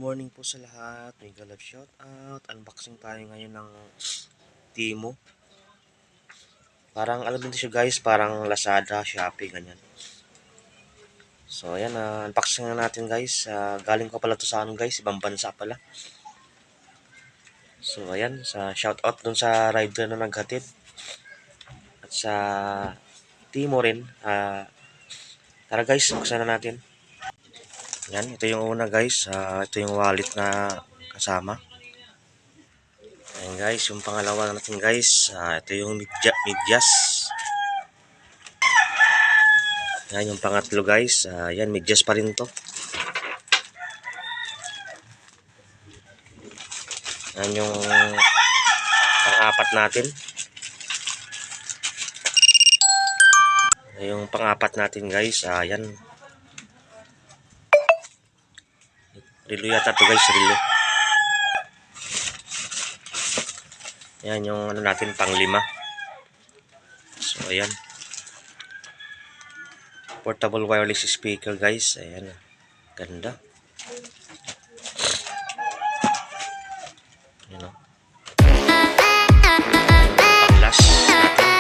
morning po sa lahat. Mega love shout out. Unboxing tayo ngayon ng Temu. Parang alam din siya guys, parang Lazada, Shopee, ganyan. So ayan, unboxing na natin guys. Galing ko pala to sa guys, ibang bansa pala. So ayan, sa shout out dun sa rider na naghatid. At sa Temu rin. Tara guys, buksan na natin. Yan, ito yung una guys. Ito yung wallet na kasama. Ayan guys, yung pangalawa natin guys. Ito yung medyas. Yan yung pangatlo guys. Yan, medyas pa rin to. Yan yung pang-apat natin. Yung pang-apat natin guys. Yan. Rilo yata to guys, rilo. Yan yung ano natin, pang-lima. So ayan. Portable wireless speaker guys. Ayan. Ganda. Ayan o. Pang-last natin.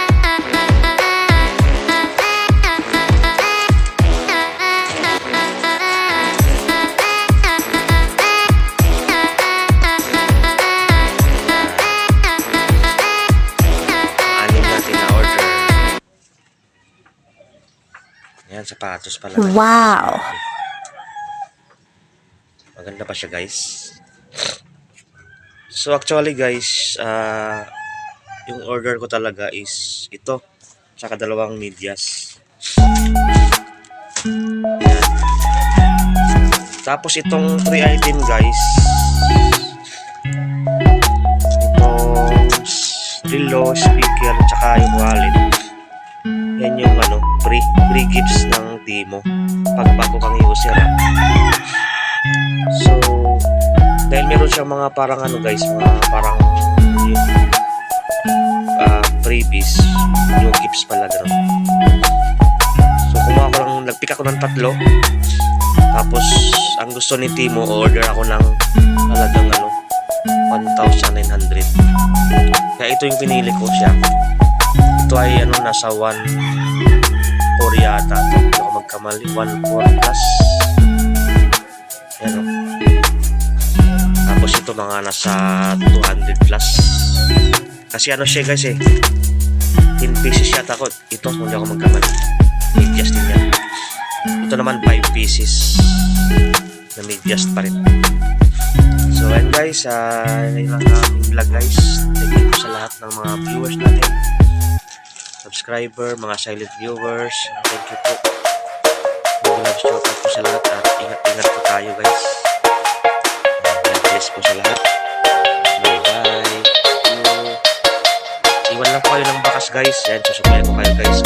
Yan, sapatos pala. Wow! Maganda pa siya guys. So actually guys, yung order ko talaga is ito. Saka dalawang medyas. Yan. Tapos itong 3 item guys. Itong relo, speaker, tsaka yung wallet. Yan yung ano, free gifts ng Temu pag bago kang user. So dahil meron siyang mga parang ano guys, mga parang yung freebies, new gifts pala gano'n. So kumuha ko lang, nagpick ako ng 3. Tapos ang gusto ni Temu, order ako ng talagang ano 1,900. Kaya ito yung pinili ko siya. Ito ay ano, nasa 1.4 yata. Hindi ako magkamali. 1.4 plus. Yan o. Tapos ito mga nasa 200 plus. Kasi ano siya guys 10 pieces yata ako. Ito kung hindi ako magkamali. Medyas din yan. Ito naman 5 pieces na medyas pa rin. So and guys, yun lang ang vlog guys. Thank you sa lahat ng mga viewers natin, subscriber, mga silent viewers. Thank you po. Mag-love shout out po sa lahat at ingat-ingat po tayo guys. God bless po sa lahat. Bye-bye. Iwan lang po kayo ng bakas guys. Yan, susubayan ko kayo guys.